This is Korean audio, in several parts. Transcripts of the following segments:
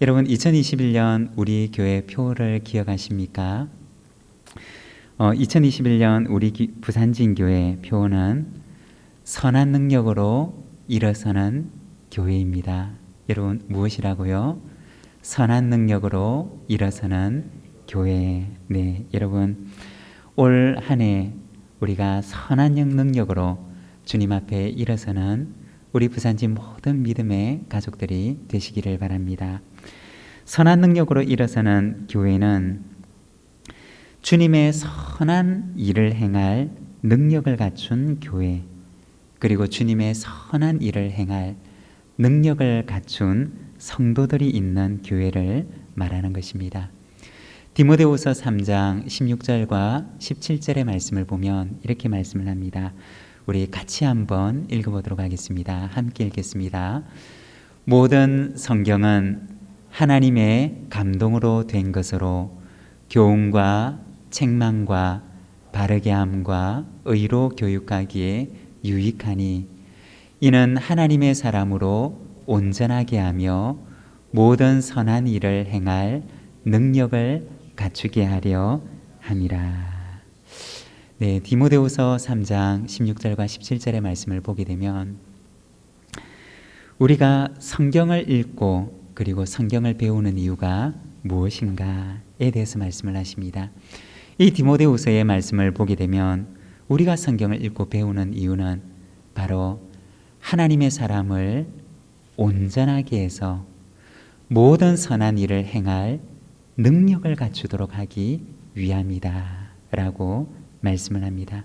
여러분 2021년 우리 교회 표를 기억하십니까? 2021년 우리 부산진교회 표는 선한 능력으로 일어서는 교회입니다. 여러분 무엇이라고요? 선한 능력으로 일어서는 교회. 네, 여러분 올 한 해 우리가 선한 능력으로 주님 앞에 일어서는 우리 부산진 모든 믿음의 가족들이 되시기를 바랍니다. 선한 능력으로 일어서는 교회는 주님의 선한 일을 행할 능력을 갖춘 교회, 그리고 주님의 선한 일을 행할 능력을 갖춘 성도들이 있는 교회를 말하는 것입니다. 디모데후서 3장 16절과 17절의 말씀을 보면 이렇게 말씀을 합니다. 우리 같이 한번 읽어보도록 하겠습니다. 함께 읽겠습니다. 모든 성경은 하나님의 감동으로 된 것으로 교훈과 책망과 바르게 함과 의로 교육하기에 유익하니 이는 하나님의 사람으로 온전하게 하며 모든 선한 일을 행할 능력을 갖추게 하려 함이라. 네, 디모데후서 3장 16절과 17절의 말씀을 보게 되면 우리가 성경을 읽고 그리고 성경을 배우는 이유가 무엇인가에 대해서 말씀을 하십니다. 이 디모데후서의 말씀을 보게 되면 우리가 성경을 읽고 배우는 이유는 바로 하나님의 사람을 온전하게 해서 모든 선한 일을 행할 능력을 갖추도록 하기 위함이다 라고 말씀을 합니다.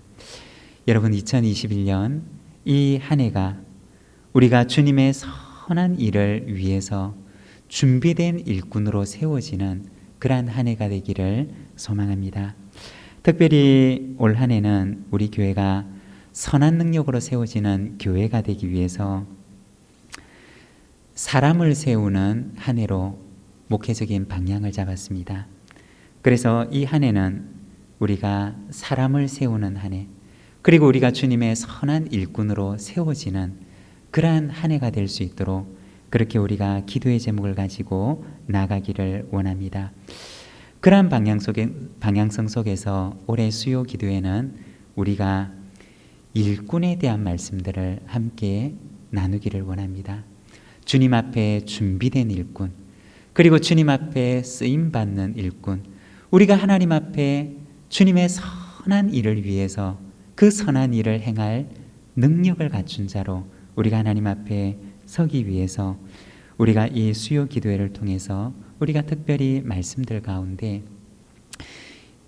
여러분 2021년 이 한 해가 우리가 주님의 선한 일을 위해서 준비된 일꾼으로 세워지는 그러한 한 해가 되기를 소망합니다. 특별히 올 한 해는 우리 교회가 선한 능력으로 세워지는 교회가 되기 위해서 사람을 세우는 한 해로 목회적인 방향을 잡았습니다. 그래서 이 한 해는 우리가 사람을 세우는 한 해, 그리고 우리가 주님의 선한 일꾼으로 세워지는 그러한 한 해가 될 수 있도록 그렇게 우리가 기도의 제목을 가지고 나가기를 원합니다. 그러한 방향성 속에서 올해 수요 기도에는 우리가 일꾼에 대한 말씀들을 함께 나누기를 원합니다. 주님 앞에 준비된 일꾼, 그리고 주님 앞에 쓰임받는 일꾼, 우리가 하나님 앞에 주님의 선한 일을 위해서 그 선한 일을 행할 능력을 갖춘 자로 우리가 하나님 앞에 서기 위해서 우리가 이 수요 기도회를 통해서 우리가 특별히 말씀들 가운데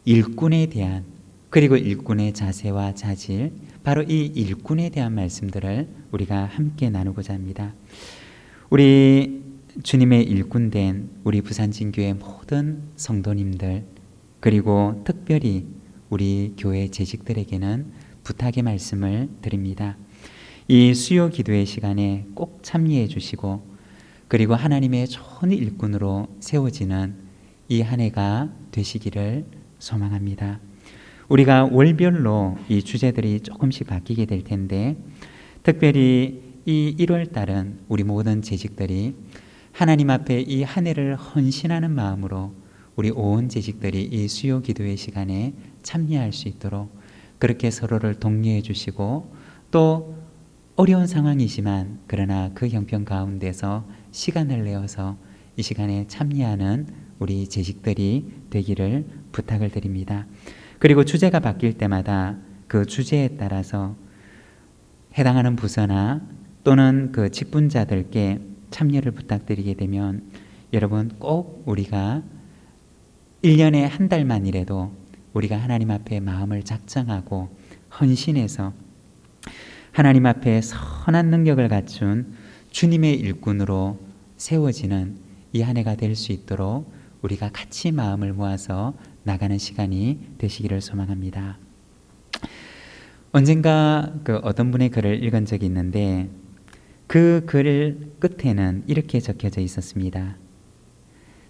일꾼에 대한, 그리고 일꾼의 자세와 자질, 바로 이 일꾼에 대한 말씀들을 우리가 함께 나누고자 합니다. 우리 주님의 일꾼된 우리 부산진교회 모든 성도님들, 그리고 특별히 우리 교회 재직들에게는 부탁의 말씀을 드립니다. 이 수요 기도의 시간에 꼭 참여해 주시고, 그리고 하나님의 좋은 일꾼으로 세워지는 이 한 해가 되시기를 소망합니다. 우리가 월별로 이 주제들이 조금씩 바뀌게 될 텐데, 특별히 이 1월 달은 우리 모든 재직들이 하나님 앞에 이 한 해를 헌신하는 마음으로 우리 온 재직들이 이 수요 기도의 시간에 참여할 수 있도록 그렇게 서로를 독려해 주시고, 또 어려운 상황이지만 그러나 그 형편 가운데서 시간을 내어서 이 시간에 참여하는 우리 재직들이 되기를 부탁을 드립니다. 그리고 주제가 바뀔 때마다 그 주제에 따라서 해당하는 부서나 또는 그 직분자들께 참여를 부탁드리게 되면 여러분 꼭 우리가 1년에 한 달만이라도 우리가 하나님 앞에 마음을 작정하고 헌신해서 하나님 앞에 선한 능력을 갖춘 주님의 일꾼으로 세워지는 이 한 해가 될 수 있도록 우리가 같이 마음을 모아서 나가는 시간이 되시기를 소망합니다. 언젠가 어떤 분의 글을 읽은 적이 있는데 그 글 끝에는 이렇게 적혀져 있었습니다.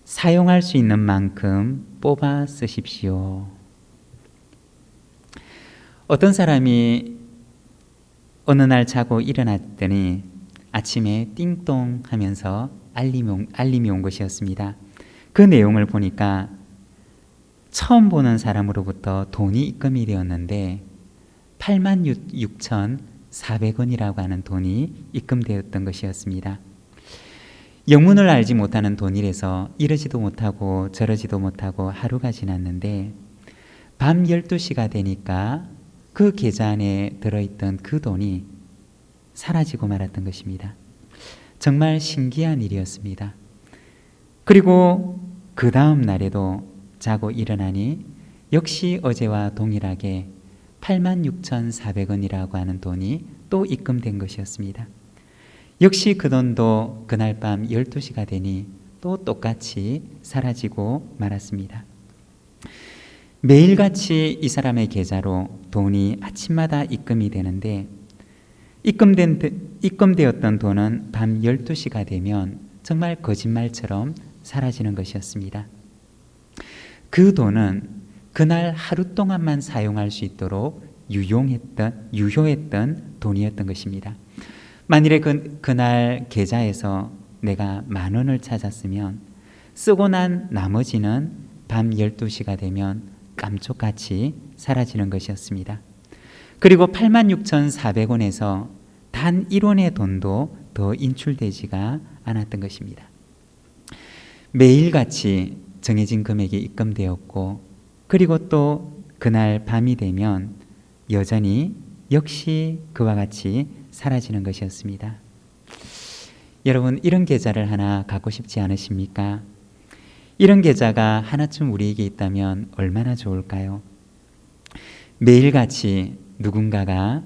사용할 수 있는 만큼 뽑아 쓰십시오. 어떤 사람이 어느 날 자고 일어났더니 아침에 띵동 하면서 알림이 온 것이었습니다. 그 내용을 보니까 처음 보는 사람으로부터 돈이 입금이 되었는데 86,400원이라고 하는 돈이 입금되었던 것이었습니다. 영문을 알지 못하는 돈이라서 이러지도 못하고 저러지도 못하고 하루가 지났는데 밤 12시가 되니까 그 계좌 안에 들어있던 그 돈이 사라지고 말았던 것입니다. 정말 신기한 일이었습니다. 그리고 그 다음 날에도 자고 일어나니 역시 어제와 동일하게 86,400원이라고 하는 돈이 또 입금된 것이었습니다. 역시 그 돈도 그날 밤 12시가 되니 또 똑같이 사라지고 말았습니다. 매일같이 이 사람의 계좌로 돈이 아침마다 입금이 되는데 입금되었던 돈은 밤 12시가 되면 정말 거짓말처럼 사라지는 것이었습니다. 그 돈은 그날 하루 동안만 사용할 수 있도록 유효했던 돈이었던 것입니다. 만일에 그날 계좌에서 내가 10,000원을 찾았으면 쓰고 난 나머지는 밤 12시가 되면 깜짝같이 사라지는 것이었습니다. 그리고 86,400원에서 단 1원의 돈도 더 인출되지가 않았던 것입니다. 매일같이 정해진 금액이 입금되었고 그리고 또 그날 밤이 되면 여전히 역시 그와 같이 사라지는 것이었습니다. 여러분, 이런 계좌를 하나 갖고 싶지 않으십니까? 이런 계좌가 하나쯤 우리에게 있다면 얼마나 좋을까요? 매일같이 누군가가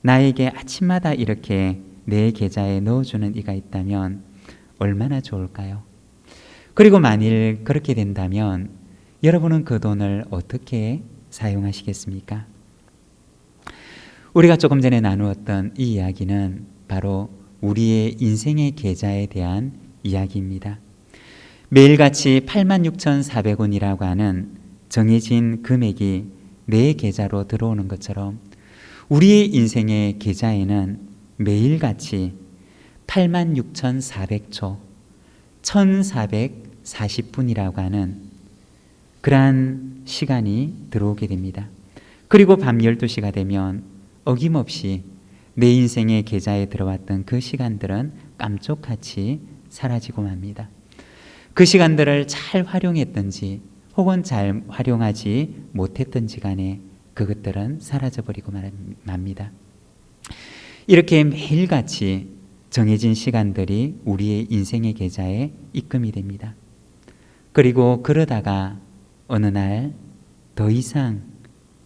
나에게 아침마다 이렇게 내 계좌에 넣어주는 이가 있다면 얼마나 좋을까요? 그리고 만일 그렇게 된다면 여러분은 그 돈을 어떻게 사용하시겠습니까? 우리가 조금 전에 나누었던 이 이야기는 바로 우리의 인생의 계좌에 대한 이야기입니다. 매일같이 86,400원이라고 하는 정해진 금액이 내 계좌로 들어오는 것처럼 우리의 인생의 계좌에는 매일같이 86,400초 1440분이라고 하는 그러한 시간이 들어오게 됩니다. 그리고 밤 12시가 되면 어김없이 내 인생의 계좌에 들어왔던 그 시간들은 깜짝같이 사라지고 맙니다. 그 시간들을 잘 활용했든지 혹은 잘 활용하지 못했든지 간에 그것들은 사라져버리고 맙니다. 이렇게 매일같이 정해진 시간들이 우리의 인생의 계좌에 입금이 됩니다. 그리고 그러다가 어느 날 더 이상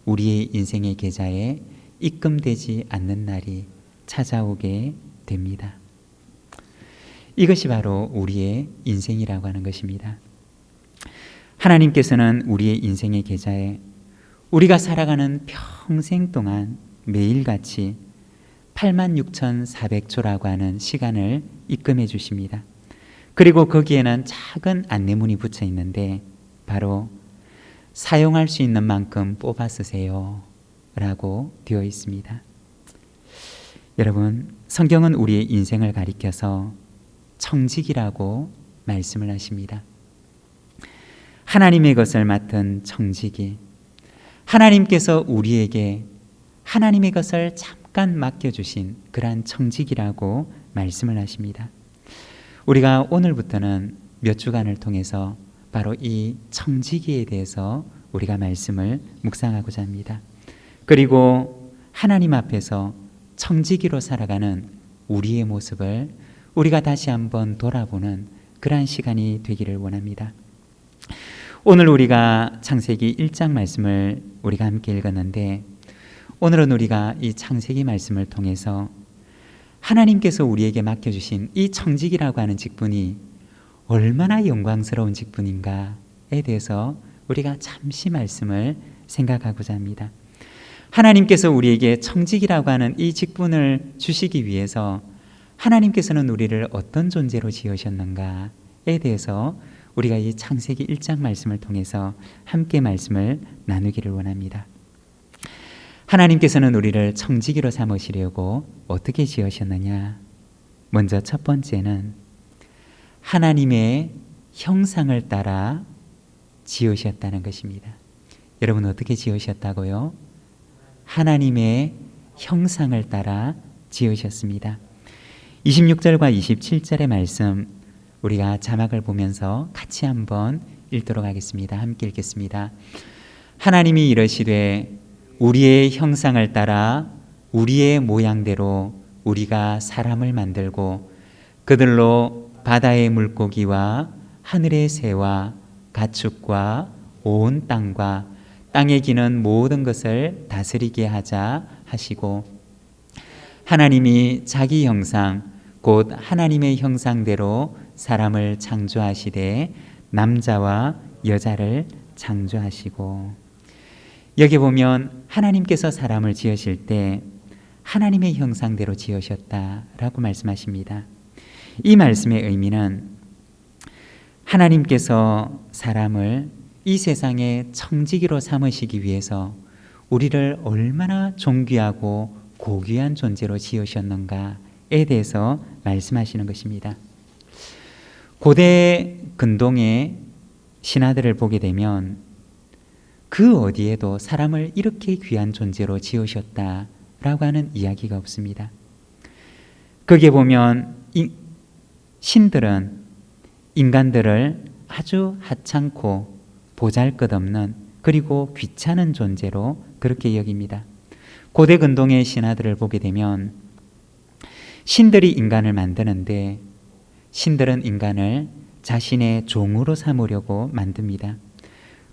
우리의 인생의 계좌에 입금되지 않는 날이 찾아오게 됩니다. 이것이 바로 우리의 인생이라고 하는 것입니다. 하나님께서는 우리의 인생의 계좌에 우리가 살아가는 평생 동안 매일같이 86,400초라고 하는 시간을 입금해 주십니다. 그리고 거기에는 작은 안내문이 붙여 있는데 바로 사용할 수 있는 만큼 뽑아 쓰세요 라고 되어 있습니다. 여러분, 성경은 우리의 인생을 가리켜서 청지기라고 말씀을 하십니다. 하나님의 것을 맡은 청지기, 하나님께서 우리에게 하나님의 것을 잠깐 맡겨주신 그러한 청지기라고 말씀을 하십니다. 우리가 오늘부터는 몇 주간을 통해서 바로 이 청지기에 대해서 우리가 말씀을 묵상하고자 합니다. 그리고 하나님 앞에서 청지기로 살아가는 우리의 모습을 우리가 다시 한번 돌아보는 그러한 시간이 되기를 원합니다. 오늘 우리가 창세기 1장 말씀을 우리가 함께 읽었는데 오늘은 우리가 이 창세기 말씀을 통해서 하나님께서 우리에게 맡겨주신 이 청지기라고 하는 직분이 얼마나 영광스러운 직분인가에 대해서 우리가 잠시 말씀을 생각하고자 합니다. 하나님께서 우리에게 청지기라고 하는 이 직분을 주시기 위해서 하나님께서는 우리를 어떤 존재로 지으셨는가에 대해서 우리가 이 창세기 1장 말씀을 통해서 함께 말씀을 나누기를 원합니다. 하나님께서는 우리를 청지기로 삼으시려고 어떻게 지으셨느냐? 먼저 첫 번째는 하나님의 형상을 따라 지으셨다는 것입니다. 여러분 어떻게 지으셨다고요? 하나님의 형상을 따라 지으셨습니다. 26절과 27절의 말씀 우리가 자막을 보면서 같이 한번 읽도록 하겠습니다. 함께 읽겠습니다. 하나님이 이르시되 우리의 형상을 따라 우리의 모양대로 우리가 사람을 만들고 그들로 바다의 물고기와 하늘의 새와 가축과 온 땅과 땅에 기는 모든 것을 다스리게 하자 하시고 하나님이 자기 형상 곧 하나님의 형상대로 사람을 창조하시되 남자와 여자를 창조하시고 여기 보면 하나님께서 사람을 지으실 때 하나님의 형상대로 지으셨다라고 말씀하십니다. 이 말씀의 의미는 하나님께서 사람을 이 세상의 청지기로 삼으시기 위해서 우리를 얼마나 존귀하고 고귀한 존재로 지으셨는가에 대해서 말씀하시는 것입니다. 고대 근동의 신화들을 보게 되면 그 어디에도 사람을 이렇게 귀한 존재로 지으셨다라고 하는 이야기가 없습니다. 거기에 보면 신들은 인간들을 아주 하찮고 보잘것없는 그리고 귀찮은 존재로 그렇게 여깁니다. 고대 근동의 신화들을 보게 되면 신들이 인간을 만드는데 신들은 인간을 자신의 종으로 삼으려고 만듭니다.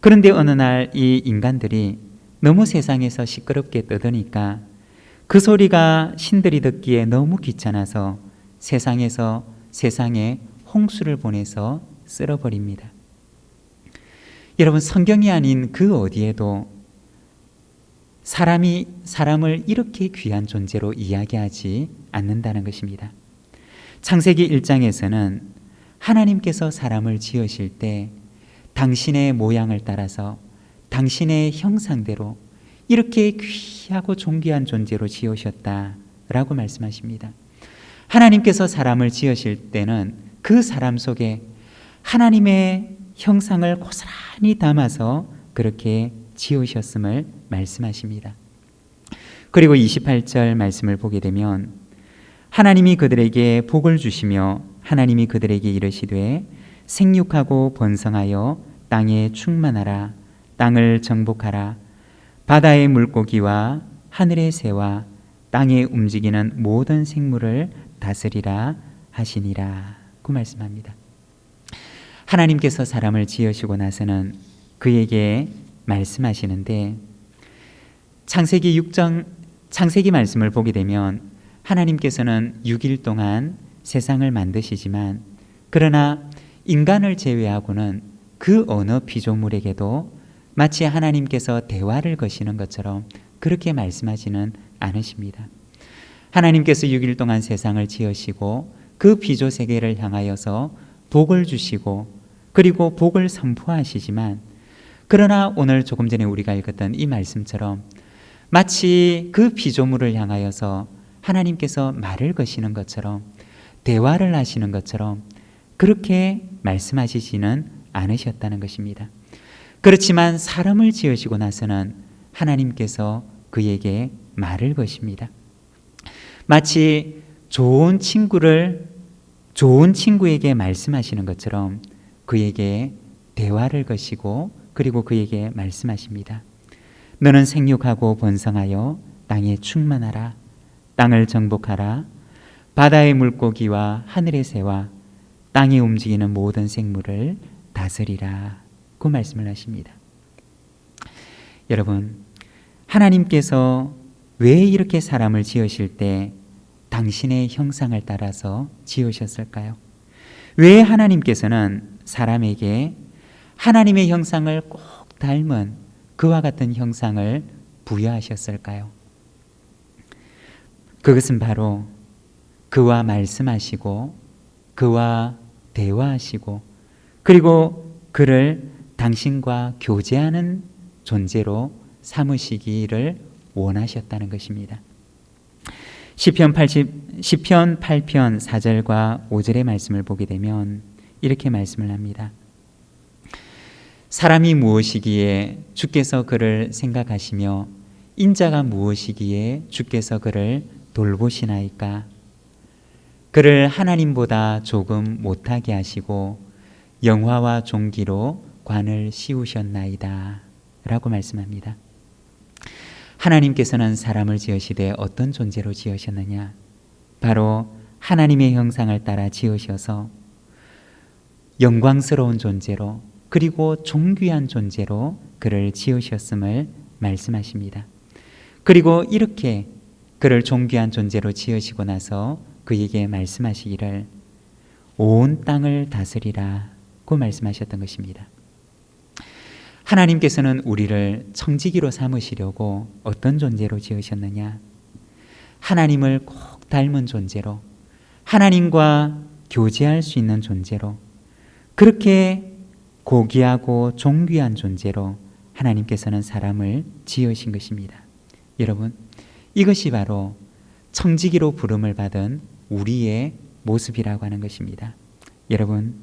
그런데 어느 날 이 인간들이 너무 세상에서 시끄럽게 떠드니까 그 소리가 신들이 듣기에 너무 귀찮아서 세상에 홍수를 보내서 쓸어버립니다. 여러분 성경이 아닌 그 어디에도 사람을 이렇게 귀한 존재로 이야기하지 않는다는 것입니다. 창세기 1장에서는 하나님께서 사람을 지으실 때 당신의 모양을 따라서 당신의 형상대로 이렇게 귀하고 존귀한 존재로 지으셨다라고 말씀하십니다. 하나님께서 사람을 지으실 때는 그 사람 속에 하나님의 형상을 고스란히 담아서 그렇게 지으셨음을 말씀하십니다. 그리고 28절 말씀을 보게 되면 하나님이 그들에게 복을 주시며 하나님이 그들에게 이르시되 생육하고 번성하여 땅에 충만하라 땅을 정복하라 바다의 물고기와 하늘의 새와 땅에 움직이는 모든 생물을 다스리라 하시니라 그 말씀합니다. 하나님께서 사람을 지으시고 나서는 그에게 말씀하시는데 창세기 말씀을 보게 되면 하나님께서는 6일 동안 세상을 만드시지만 그러나 인간을 제외하고는 그 어느 피조물에게도 마치 하나님께서 대화를 거시는 것처럼 그렇게 말씀하지는 않으십니다. 하나님께서 6일 동안 세상을 지으시고 그 피조 세계를 향하여서 복을 주시고 그리고 복을 선포하시지만 그러나 오늘 조금 전에 우리가 읽었던 이 말씀처럼 마치 그 피조물을 향하여서 하나님께서 말을 거시는 것처럼 대화를 하시는 것처럼 그렇게 말씀하시지는 않으셨다는 것입니다. 그렇지만 사람을 지으시고 나서는 하나님께서 그에게 말을 거십니다. 마치 좋은 친구에게 말씀하시는 것처럼 그에게 대화를 거시고 그리고 그에게 말씀하십니다. 너는 생육하고 번성하여 땅에 충만하라 땅을 정복하라 바다의 물고기와 하늘의 새와 땅에 움직이는 모든 생물을 다스리라 그 말씀을 하십니다. 여러분 하나님께서 왜 이렇게 사람을 지으실 때 당신의 형상을 따라서 지으셨을까요? 왜 하나님께서는 사람에게 하나님의 형상을 꼭 닮은 그와 같은 형상을 부여하셨을까요? 그것은 바로 그와 말씀하시고 그와 대화하시고 그리고 그를 당신과 교제하는 존재로 삼으시기를 원하셨다는 것입니다. 시편 8편 4절과 5절의 말씀을 보게 되면 이렇게 말씀을 합니다. 사람이 무엇이기에 주께서 그를 생각하시며 인자가 무엇이기에 주께서 그를 돌보시나이까. 그를 하나님보다 조금 못하게 하시고 영화와 존귀로 관을 씌우셨나이다 라고 말씀합니다. 하나님께서는 사람을 지으시되 어떤 존재로 지으셨느냐? 바로 하나님의 형상을 따라 지으셔서 영광스러운 존재로 그리고 존귀한 존재로 그를 지으셨음을 말씀하십니다. 그리고 이렇게 그를 존귀한 존재로 지으시고 나서 그에게 말씀하시기를 온 땅을 다스리라고 말씀하셨던 것입니다. 하나님께서는 우리를 청지기로 삼으시려고 어떤 존재로 지으셨느냐? 하나님을 꼭 닮은 존재로, 하나님과 교제할 수 있는 존재로, 그렇게 고귀하고 존귀한 존재로 하나님께서는 사람을 지으신 것입니다. 여러분, 이것이 바로 청지기로 부름을 받은 우리의 모습이라고 하는 것입니다. 여러분,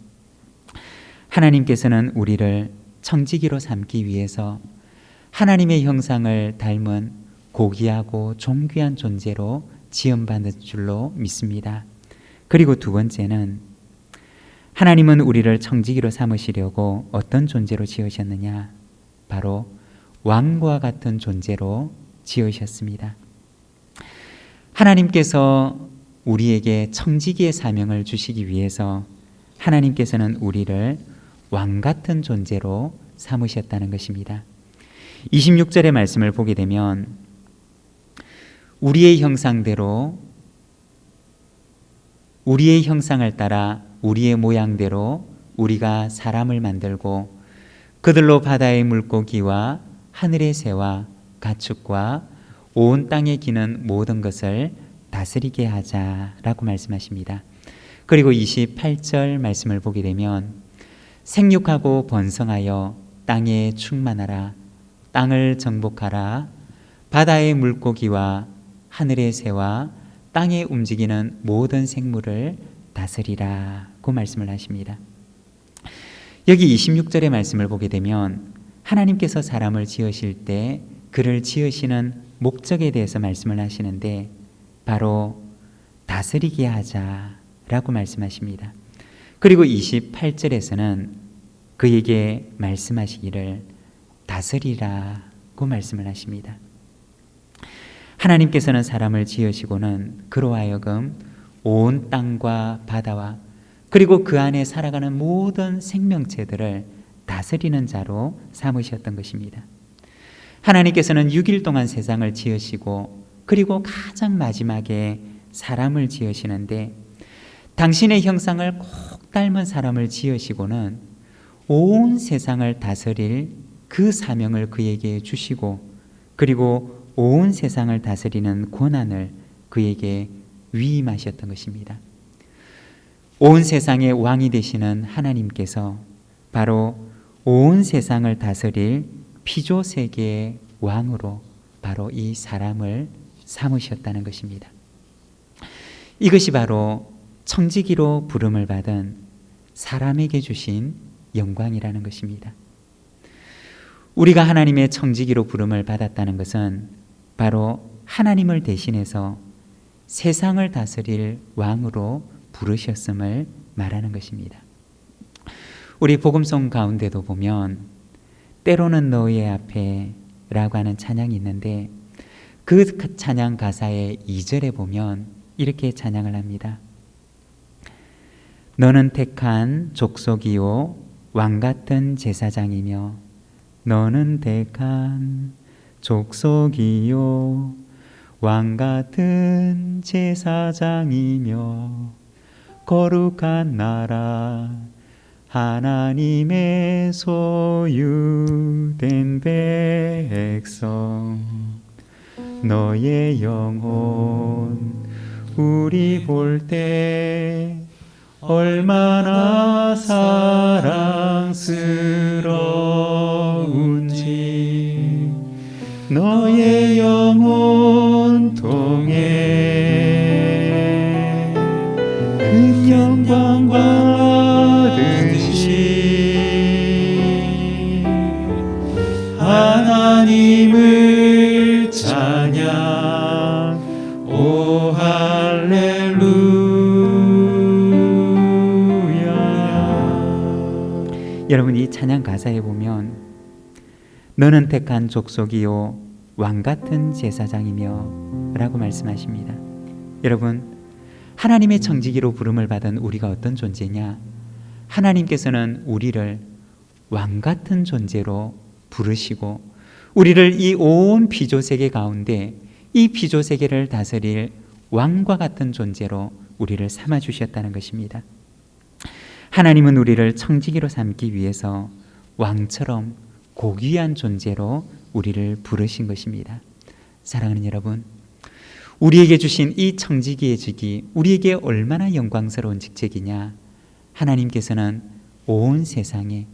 하나님께서는 우리를 청지기로 삼기 위해서 하나님의 형상을 닮은 고귀하고 존귀한 존재로 지음받은 줄로 믿습니다. 그리고 두 번째는 하나님은 우리를 청지기로 삼으시려고 어떤 존재로 지으셨느냐? 바로 왕과 같은 존재로 지으셨습니다. 하나님께서 우리에게 청지기의 사명을 주시기 위해서 하나님께서는 우리를 왕 같은 존재로 삼으셨다는 것입니다. 26절의 말씀을 보게 되면 우리의 형상대로 우리의 형상을 따라 우리의 모양대로 우리가 사람을 만들고 그들로 바다의 물고기와 하늘의 새와 가축과 온 땅에 기는 모든 것을 다스리게 하자라고 말씀하십니다. 그리고 28절 말씀을 보게 되면 생육하고 번성하여 땅에 충만하라. 땅을 정복하라. 바다의 물고기와 하늘의 새와 땅에 움직이는 모든 생물을 다스리라고 말씀을 하십니다. 여기 26절의 말씀을 보게 되면 하나님께서 사람을 지으실 때 그를 지으시는 목적에 대해서 말씀을 하시는데 바로 다스리게 하자라고 말씀하십니다. 그리고 28절에서는 그에게 말씀하시기를 다스리라고 말씀을 하십니다. 하나님께서는 사람을 지으시고는 그로 하여금 온 땅과 바다와 그리고 그 안에 살아가는 모든 생명체들을 다스리는 자로 삼으셨던 것입니다. 하나님께서는 6일 동안 세상을 지으시고 그리고 가장 마지막에 사람을 지으시는데 당신의 형상을 꼭 닮은 사람을 지으시고는 온 세상을 다스릴 그 사명을 그에게 주시고 그리고 온 세상을 다스리는 권한을 그에게 위임하셨던 것입니다. 온 세상의 왕이 되시는 하나님께서 바로 온 세상을 다스릴 피조 세계의 왕으로 바로 이 사람을 삼으셨다는 것입니다. 이것이 바로 청지기로 부름을 받은 사람에게 주신 영광이라는 것입니다. 우리가 하나님의 청지기로 부름을 받았다는 것은 바로 하나님을 대신해서 세상을 다스릴 왕으로 부르셨음을 말하는 것입니다. 우리 복음송 가운데도 보면 때로는 너의 앞에 라고 하는 찬양이 있는데 그 찬양 가사의 2절에 보면 이렇게 찬양을 합니다. 너는 택한 족속이요 왕같은 제사장이며 너는 택한 족속이요 왕같은 제사장이며 거룩한 나라 하나님의 소유된 백성 너의 영혼 우리 볼 때 얼마나 사랑스러운지 너의 영혼 통해 큰 영광 받으리 하나님을 찬양. 오 할렐루야. 여러분, 이 찬양 가사에 보면 너는 택한 족속이요 왕같은 제사장이며 라고 말씀하십니다. 여러분, 하나님의 청지기로 부름을 받은 우리가 어떤 존재냐? 하나님께서는 우리를 왕같은 존재로 부르시고 우리를 이 온 피조세계 가운데 이 피조세계를 다스릴 왕과 같은 존재로 우리를 삼아주셨다는 것입니다. 하나님은 우리를 청지기로 삼기 위해서 왕처럼 고귀한 존재로 우리를 부르신 것입니다. 사랑하는 여러분, 우리에게 주신 이 청지기의 직이 우리에게 얼마나 영광스러운 직책이냐. 하나님께서는 온 세상을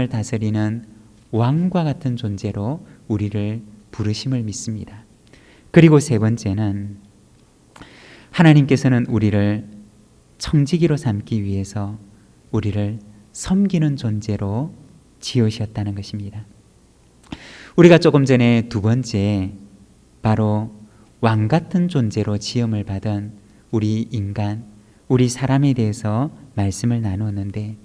다스리는 왕과 같은 존재로 우리를 부르심을 믿습니다. 그리고 세 번째는 하나님께서는 우리를 청지기로 삼기 위해서 우리를 섬기는 존재로 지으셨다는 것입니다. 우리가 조금 전에 두 번째, 바로 왕 같은 존재로 지음을 받은 우리 인간, 우리 사람에 대해서 말씀을 나누었는데,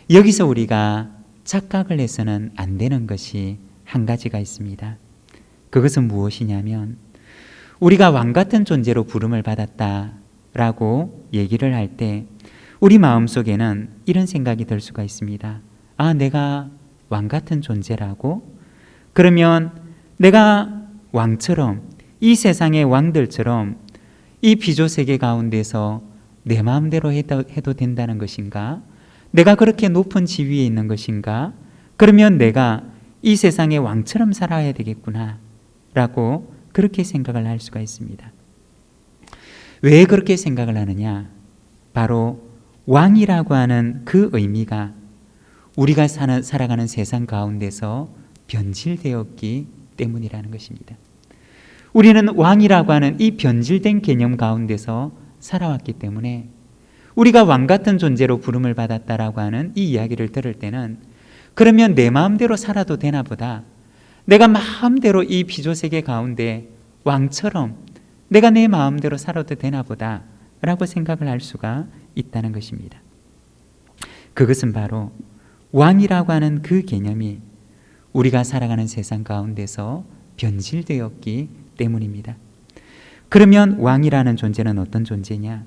여기서 우리가 착각을 해서는 안 되는 것이 한 가지가 있습니다. 그것은 무엇이냐면, 우리가 왕 같은 존재로 부름을 받았다라고 얘기를 할 때 우리 마음속에는 이런 생각이 들 수가 있습니다. 아, 내가 왕 같은 존재라고? 그러면 내가 왕처럼, 이 세상의 왕들처럼 이 피조세계 가운데서 내 마음대로 해도 된다는 것인가? 내가 그렇게 높은 지위에 있는 것인가? 그러면 내가 이 세상의 왕처럼 살아야 되겠구나 라고 그렇게 생각을 할 수가 있습니다. 왜 그렇게 생각을 하느냐? 바로 왕이라고 하는 그 의미가 우리가 살아가는 세상 가운데서 변질되었기 때문이라는 것입니다. 우리는 왕이라고 하는 이 변질된 개념 가운데서 살아왔기 때문에 우리가 왕 같은 존재로 부름을 받았다라고 하는 이 이야기를 들을 때는, 그러면 내 마음대로 살아도 되나 보다, 내가 마음대로 이 피조세계 가운데 왕처럼 내가 내 마음대로 살아도 되나 보다 라고 생각을 할 수가 있다는 것입니다. 그것은 바로 왕이라고 하는 그 개념이 우리가 살아가는 세상 가운데서 변질되었기 때문입니다. 그러면 왕이라는 존재는 어떤 존재냐?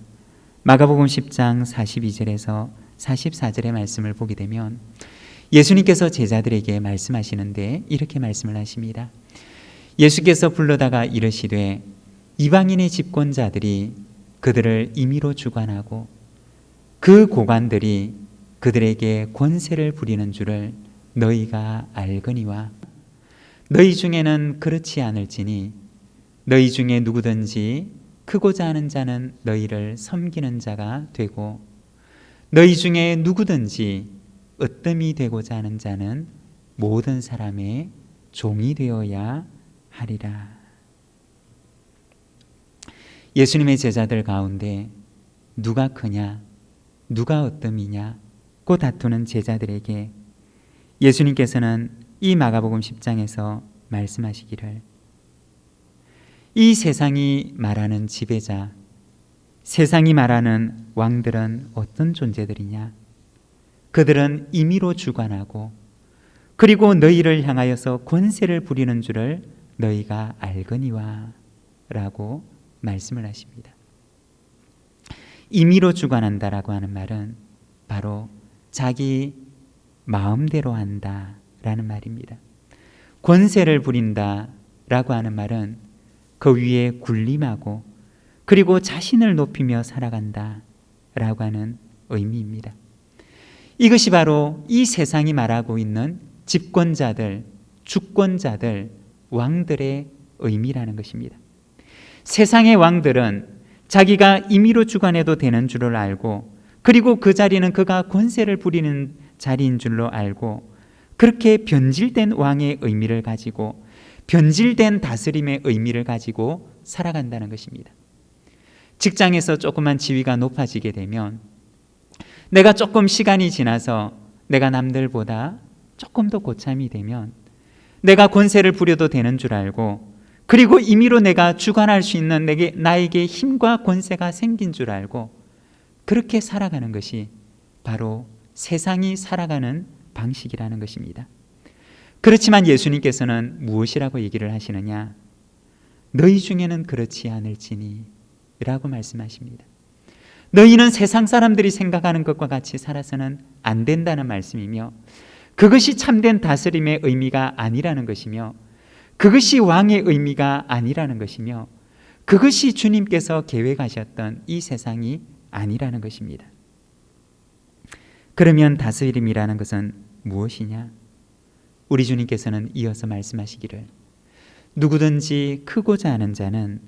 마가복음 10장 42절에서 44절의 말씀을 보게 되면 예수님께서 제자들에게 말씀하시는데 이렇게 말씀을 하십니다. 예수께서 불러다가 이르시되 이방인의 집권자들이 그들을 임의로 주관하고 그 고관들이 그들에게 권세를 부리는 줄을 너희가 알거니와 너희 중에는 그렇지 않을지니 너희 중에 누구든지 크고자 하는 자는 너희를 섬기는 자가 되고 너희 중에 누구든지 으뜸이 되고자 하는 자는 모든 사람의 종이 되어야 하리라. 예수님의 제자들 가운데 누가 크냐, 누가 으뜸이냐고 다투는 제자들에게 예수님께서는 이 마가복음 10장에서 말씀하시기를, 이 세상이 말하는 지배자, 세상이 말하는 왕들은 어떤 존재들이냐? 그들은 임의로 주관하고 그리고 너희를 향하여서 권세를 부리는 줄을 너희가 알거니와 라고 말씀을 하십니다. 임의로 주관한다라고 하는 말은 바로 자기 마음대로 한다라는 말입니다. 권세를 부린다라고 하는 말은 그 위에 군림하고 그리고 자신을 높이며 살아간다라고 하는 의미입니다. 이것이 바로 이 세상이 말하고 있는 집권자들, 주권자들, 왕들의 의미라는 것입니다. 세상의 왕들은 자기가 임의로 주관해도 되는 줄을 알고 그리고 그 자리는 그가 권세를 부리는 자리인 줄로 알고 그렇게 변질된 왕의 의미를 가지고 변질된 다스림의 의미를 가지고 살아간다는 것입니다. 직장에서 조금만 지위가 높아지게 되면 내가 조금 시간이 지나서 내가 남들보다 조금 더 고참이 되면 내가 권세를 부려도 되는 줄 알고, 그리고 임의로 내가 주관할 수 있는 나에게 힘과 권세가 생긴 줄 알고 그렇게 살아가는 것이 바로 세상이 살아가는 방식이라는 것입니다. 그렇지만 예수님께서는 무엇이라고 얘기를 하시느냐? 너희 중에는 그렇지 않을지니 라고 말씀하십니다. 너희는 세상 사람들이 생각하는 것과 같이 살아서는 안 된다는 말씀이며, 그것이 참된 다스림의 의미가 아니라는 것이며, 그것이 왕의 의미가 아니라는 것이며, 그것이 주님께서 계획하셨던 이 세상이 아니라는 것입니다. 그러면 다스림이라는 것은 무엇이냐? 우리 주님께서는 이어서 말씀하시기를, 누구든지 크고자 하는 자는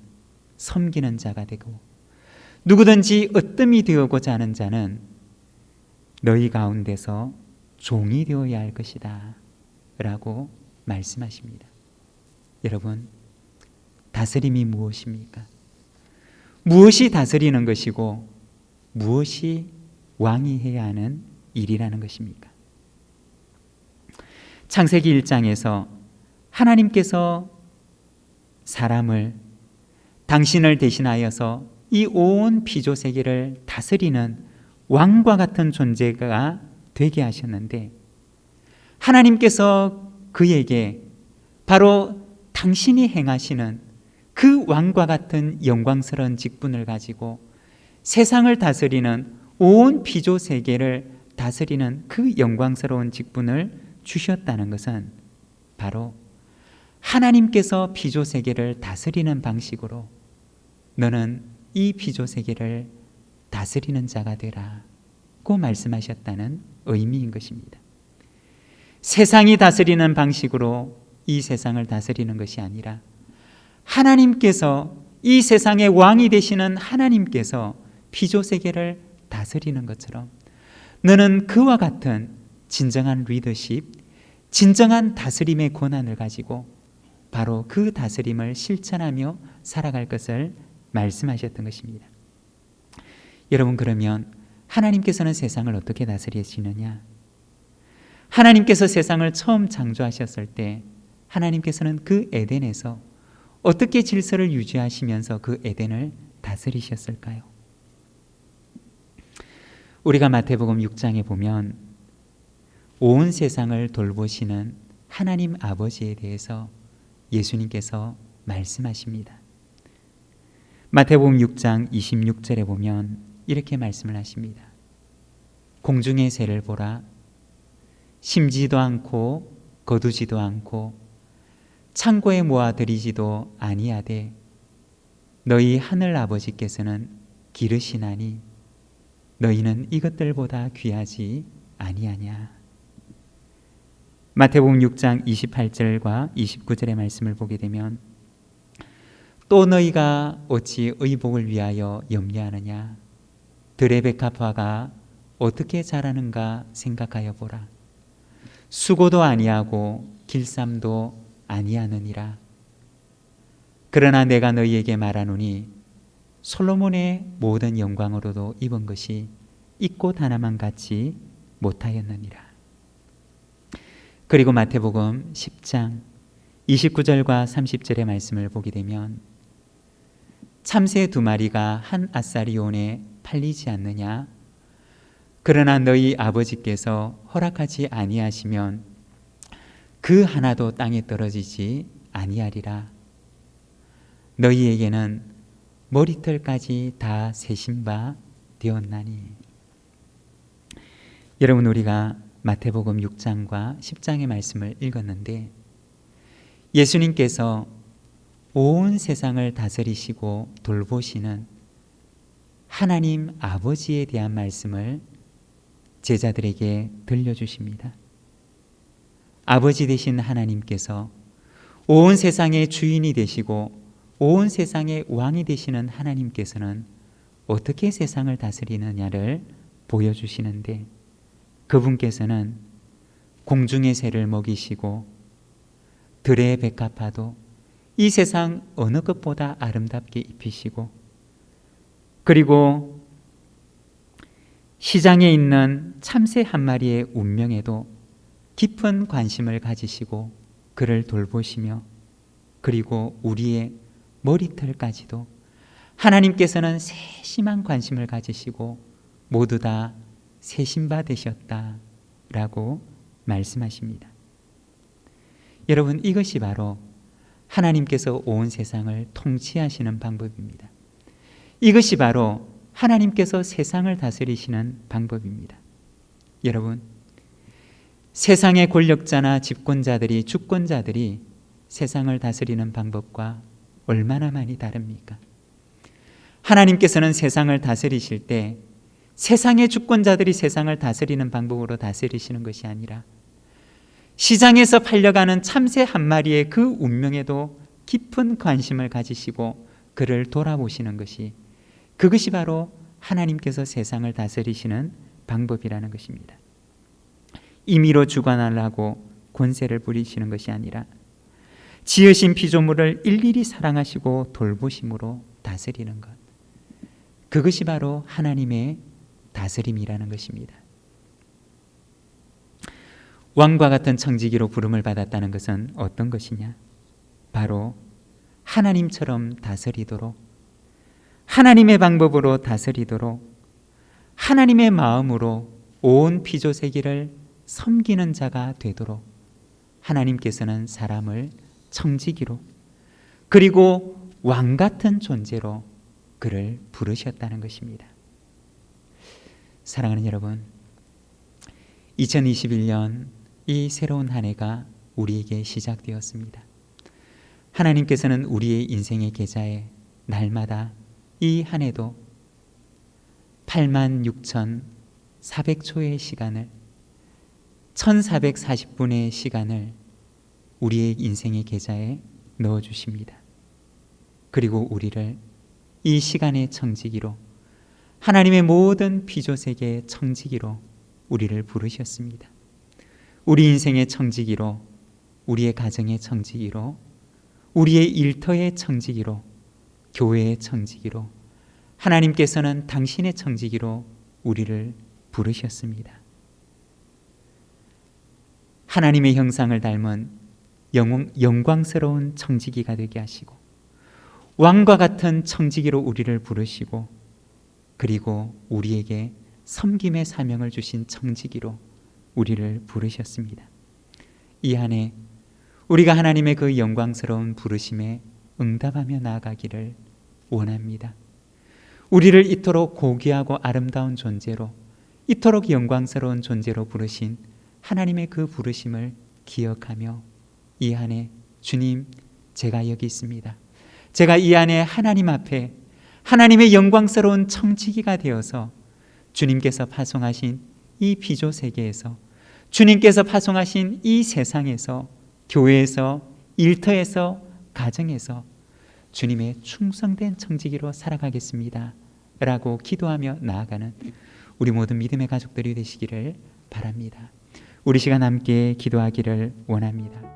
섬기는 자가 되고, 누구든지 으뜸이 되어고자 하는 자는 너희 가운데서 종이 되어야 할 것이다 라고 말씀하십니다. 여러분, 다스림이 무엇입니까? 무엇이 다스리는 것이고 무엇이 왕이 해야 하는 일이라는 것입니까? 창세기 1장에서 하나님께서 사람을, 당신을 대신하여서 이 온 피조 세계를 다스리는 왕과 같은 존재가 되게 하셨는데, 하나님께서 그에게 바로 당신이 행하시는 그 왕과 같은 영광스러운 직분을 가지고 세상을 다스리는, 온 피조 세계를 다스리는 그 영광스러운 직분을 주셨다는 것은 바로 하나님께서 피조 세계를 다스리는 방식으로 너는 이 피조 세계를 다스리는 자가 되라고 말씀하셨다는 의미인 것입니다. 세상이 다스리는 방식으로 이 세상을 다스리는 것이 아니라, 하나님께서, 이 세상의 왕이 되시는 하나님께서 피조 세계를 다스리는 것처럼 너는 그와 같은 진정한 리더십, 진정한 다스림의 권한을 가지고 바로 그 다스림을 실천하며 살아갈 것을 말씀하셨던 것입니다. 여러분, 그러면 하나님께서는 세상을 어떻게 다스리시느냐? 하나님께서 세상을 처음 창조하셨을 때 하나님께서는 그 에덴에서 어떻게 질서를 유지하시면서 그 에덴을 다스리셨을까요? 우리가 마태복음 6장에 보면 온 세상을 돌보시는 하나님 아버지에 대해서 예수님께서 말씀하십니다. 마태복음 6장 26절에 보면 이렇게 말씀을 하십니다. 공중의 새를 보라. 심지도 않고 거두지도 않고 창고에 모아들이지도 아니하되 너희 하늘 아버지께서는 기르시나니 너희는 이것들보다 귀하지 아니하냐. 마태복음 6장 28절과 29절의 말씀을 보게 되면, 또 너희가 어찌 의복을 위하여 염려하느냐? 들의 백합화가 어떻게 자라는가 생각하여 보라. 수고도 아니하고 길쌈도 아니하느니라. 그러나 내가 너희에게 말하노니 솔로몬의 모든 영광으로도 입은 것이 이 꽃 하나만 같이 못하였느니라. 그리고 마태복음 10장 29절과 30절의 말씀을 보게 되면, 참새 2마리가 한 아사리온에 팔리지 않느냐? 그러나 너희 아버지께서 허락하지 아니하시면 그 하나도 땅에 떨어지지 아니하리라. 너희에게는 머리털까지 다 세신 바 되었나니. 여러분, 우리가 마태복음 6장과 10장의 말씀을 읽었는데, 예수님께서 온 세상을 다스리시고 돌보시는 하나님 아버지에 대한 말씀을 제자들에게 들려주십니다. 아버지 되신 하나님께서 온 세상의 주인이 되시고 온 세상의 왕이 되시는 하나님께서는 어떻게 세상을 다스리느냐를 보여주시는데, 그분께서는 공중의 새를 먹이시고 들의 백합화도 이 세상 어느 것보다 아름답게 입히시고, 그리고 시장에 있는 참새 한 마리의 운명에도 깊은 관심을 가지시고 그를 돌보시며 그리고 우리의 머리털까지도 하나님께서는 세심한 관심을 가지시고 모두 다 세심바 되셨다라고 말씀하십니다. 여러분, 이것이 바로 하나님께서 온 세상을 통치하시는 방법입니다. 이것이 바로 하나님께서 세상을 다스리시는 방법입니다. 여러분, 세상의 권력자나 집권자들이, 주권자들이 세상을 다스리는 방법과 얼마나 많이 다릅니까? 하나님께서는 세상을 다스리실 때 세상의 주권자들이 세상을 다스리는 방법으로 다스리시는 것이 아니라 시장에서 팔려가는 참새 한 마리의 그 운명에도 깊은 관심을 가지시고 그를 돌아보시는 것이, 그것이 바로 하나님께서 세상을 다스리시는 방법이라는 것입니다. 임의로 주관하려고 권세를 부리시는 것이 아니라 지으신 피조물을 일일이 사랑하시고 돌보심으로 다스리는 것, 그것이 바로 하나님의 다스림이라는 것입니다. 왕과 같은 청지기로 부름을 받았다는 것은 어떤 것이냐? 바로 하나님처럼 다스리도록, 하나님의 방법으로 다스리도록, 하나님의 마음으로 온 피조세계를 섬기는 자가 되도록 하나님께서는 사람을 청지기로, 그리고 왕 같은 존재로 그를 부르셨다는 것입니다. 사랑하는 여러분, 2021년 이 새로운 한 해가 우리에게 시작되었습니다. 하나님께서는 우리의 인생의 계좌에 날마다 이 한 해도 86,400초의 시간을, 1440분의 시간을 우리의 인생의 계좌에 넣어주십니다. 그리고 우리를 이 시간의 청지기로, 하나님의 모든 피조세계의 청지기로 우리를 부르셨습니다. 우리 인생의 청지기로, 우리의 가정의 청지기로, 우리의 일터의 청지기로, 교회의 청지기로, 하나님께서는 당신의 청지기로 우리를 부르셨습니다. 하나님의 형상을 닮은 영광스러운 청지기가 되게 하시고 왕과 같은 청지기로 우리를 부르시고, 그리고 우리에게 섬김의 사명을 주신 청지기로 우리를 부르셨습니다. 이 한 해 우리가 하나님의 그 영광스러운 부르심에 응답하며 나아가기를 원합니다. 우리를 이토록 고귀하고 아름다운 존재로, 이토록 영광스러운 존재로 부르신 하나님의 그 부르심을 기억하며 이 한 해, 주님, 제가 여기 있습니다. 제가 이 한 해 하나님 앞에 하나님의 영광스러운 청지기가 되어서 주님께서 파송하신 이 피조 세계에서, 주님께서 파송하신 이 세상에서, 교회에서, 일터에서, 가정에서 주님의 충성된 청지기로 살아가겠습니다 라고 기도하며 나아가는 우리 모든 믿음의 가족들이 되시기를 바랍니다. 우리 시간 함께 기도하기를 원합니다.